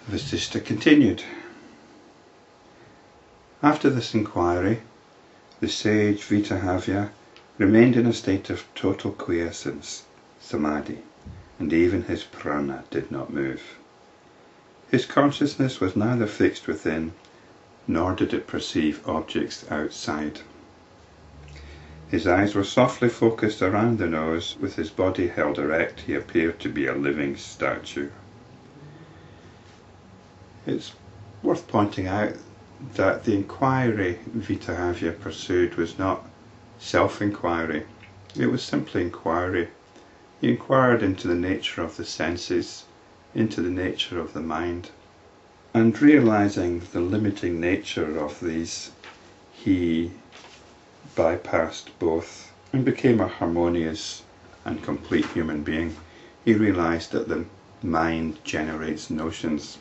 Vasishta continued. After this inquiry, the sage Vitahavya remained in a state of total quiescence, samadhi, and even his prana did not move. His consciousness was neither fixed within, nor did it perceive objects outside. His eyes were softly focused around the nose. With his body held erect, he appeared to be a living statue. It's worth pointing out that the inquiry Vitahavya pursued was not self-inquiry. It was simply inquiry. He inquired into the nature of the senses, into the nature of the mind, and realizing the limiting nature of these, he bypassed both and became a harmonious and complete human being. He realized that the mind generates notions.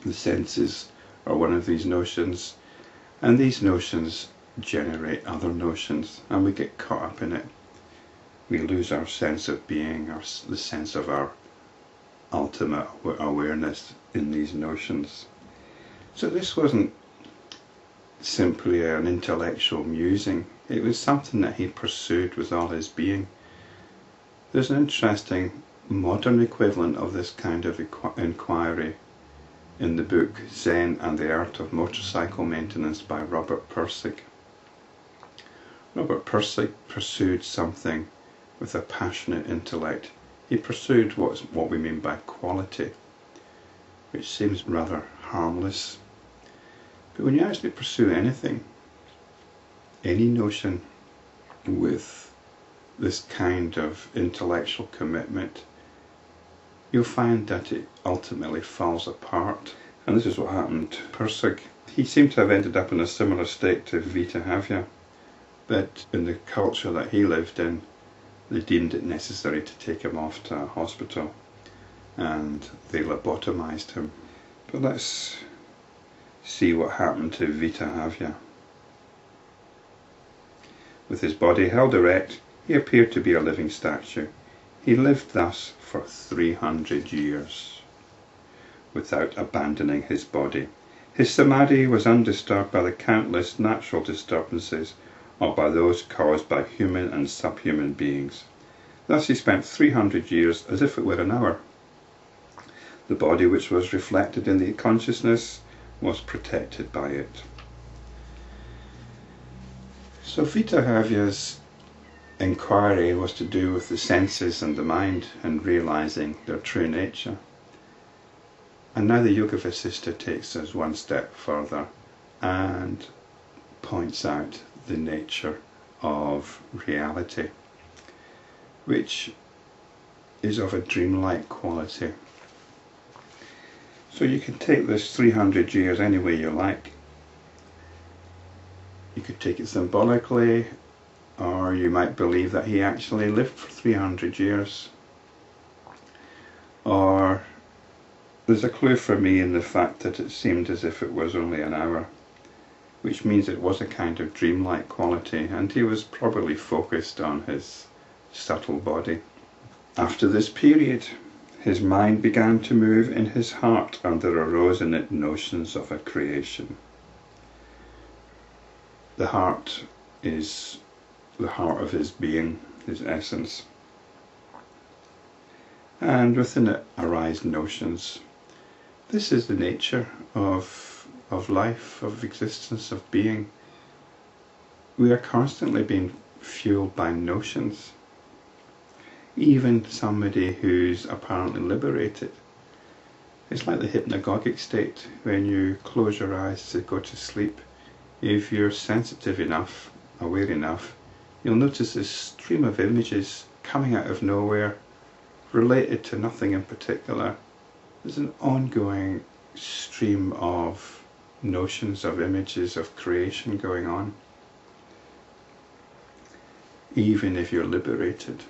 The senses are one of these notions, and these notions generate other notions, and we get caught up in it. We lose our sense of being, the sense of our ultimate awareness in these notions. So this wasn't simply an intellectual musing, it was something that he pursued with all his being. There's an interesting modern equivalent of this kind of inquiry in the book Zen and the Art of Motorcycle Maintenance by Robert Pirsig. Robert Pirsig pursued something with a passionate intellect. He pursued what we mean by quality, which seems rather harmless. But when you actually pursue anything, any notion with this kind of intellectual commitment, you'll find that it ultimately falls apart. And this is what happened to Pirsig. He seemed to have ended up in a similar state to Vitahavya, but in the culture that he lived in, they deemed it necessary to take him off to a hospital, and they lobotomized him. But let's see what happened to Vitahavya. With his body held erect, he appeared to be a living statue. He lived thus for 300 years, without abandoning his body. His samadhi was undisturbed by the countless natural disturbances or by those caused by human and subhuman beings. Thus he spent 300 years as if it were an hour. The body which was reflected in the consciousness was protected by it. So Vitahavya's inquiry was to do with the senses and the mind and realizing their true nature. And now the Yoga Vasishta takes us one step further and points out the nature of reality, which is of a dreamlike quality. So you can take this 300 years any way you like. You could take it symbolically, or you might believe that he actually lived for 300 years. Or there's a clue for me in the fact that it seemed as if it was only an hour, which means it was a kind of dreamlike quality, and he was probably focused on his subtle body. After this period, his mind began to move in his heart, and there arose in it notions of a creation. The heart is the heart of his being, his essence. And within it arise notions. This is the nature of life, of existence, of being. We are constantly being fueled by notions. Even somebody who's apparently liberated. It's like the hypnagogic state. When you close your eyes to go to sleep, if you're sensitive enough, aware enough, you'll notice this stream of images coming out of nowhere, related to nothing in particular. There's an ongoing stream of notions, of images, of creation going on, even if you're liberated.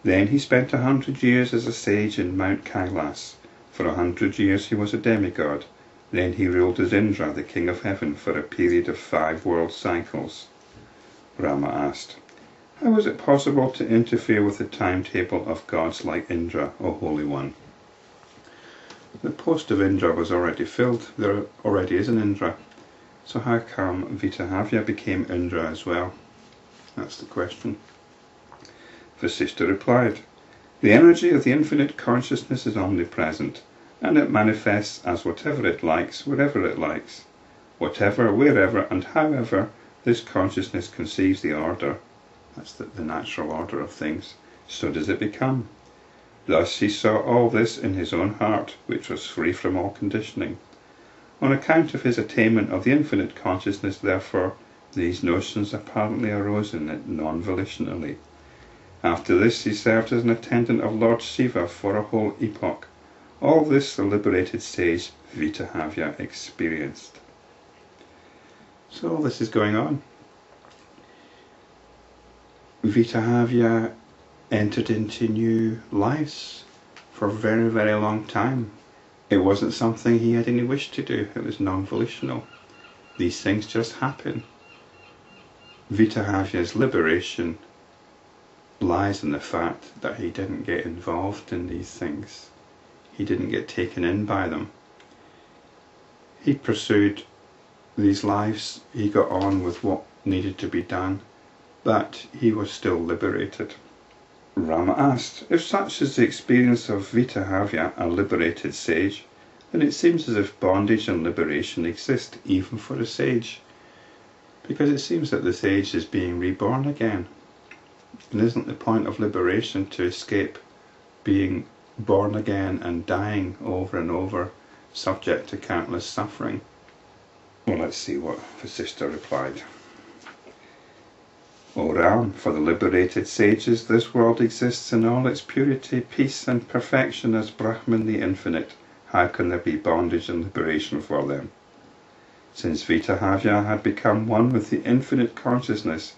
Then he spent 100 years as a sage in Mount Kailas. For 100 years he was a demi-god. Then he ruled as Indra, the king of heaven, for a period of 5 world cycles. Rama asked, "How is it possible to interfere with the timetable of gods like Indra, O Holy One?" The post of Indra was already filled. There already is an Indra. So how come Vitahavya became Indra as well? That's the question. Vasishta replied, "The energy of the infinite consciousness is omnipresent, and it manifests as whatever it likes, wherever it likes. Whatever, wherever, and however this consciousness conceives the order," that's the natural order of things, "so does it become." Thus he saw all this in his own heart, which was free from all conditioning. On account of his attainment of the infinite consciousness, therefore, these notions apparently arose in it non-volitionally. After this he served as an attendant of Lord Shiva for a whole epoch. All this the liberated sage Vitahavya experienced. So all this is going on. Vitahavya entered into new lives for a very, very long time. It wasn't something he had any wish to do. It was non-volitional. These things just happen. Vitahavya's liberation lies in the fact that he didn't get involved in these things. He didn't get taken in by them. He pursued these lives. He got on with what needed to be done, but he was still liberated. Rama asked, "If such is the experience of Vitahavya, a liberated sage, then it seems as if bondage and liberation exist even for a sage, because it seems that the sage is being reborn again. And isn't the point of liberation to escape being born again and dying over and over, subject to countless suffering?" Well, let's see what Vasishta replied. "O Ram, for the liberated sages, this world exists in all its purity, peace and perfection as Brahman the infinite. How can there be bondage and liberation for them? Since Vitahavya had become one with the infinite consciousness,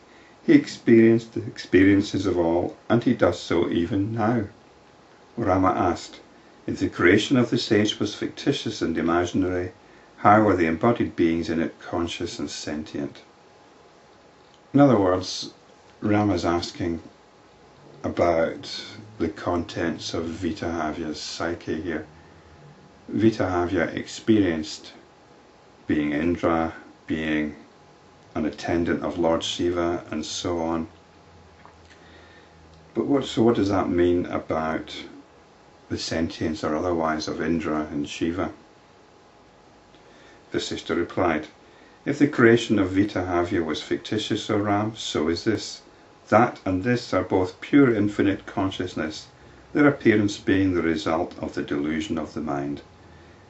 he experienced the experiences of all, and he does so even now." Rama asked, "If the creation of the sage was fictitious and imaginary, how were the embodied beings in it conscious and sentient?" In other words, Rama's asking about the contents of Vitahavya's psyche here. Vitahavya experienced being Indra, being an attendant of Lord Shiva, and so on. But what does that mean about the sentience or otherwise of Indra and Shiva? Vasishta replied, "If the creation of Vitahavya was fictitious, O Ram, so is this. That and this are both pure infinite consciousness, their appearance being the result of the delusion of the mind.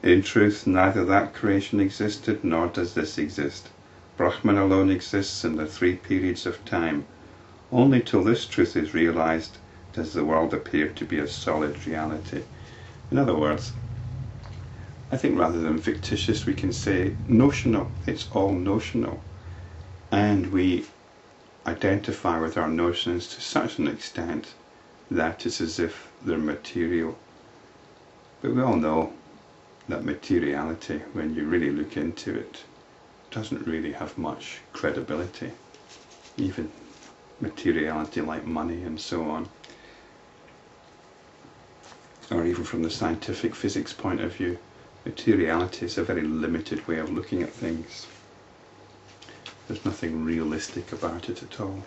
In truth, neither that creation existed, nor does this exist. Brahman alone exists in the three periods of time. Only till this truth is realized does the world appear to be a solid reality." In other words, I think rather than fictitious we can say notional. It's all notional. And we identify with our notions to such an extent that it's as if they're material. But we all know that materiality, when you really look into it, doesn't really have much credibility. Even materiality like money and so on. Or even from the scientific physics point of view, materiality is a very limited way of looking at things. There's nothing realistic about it at all.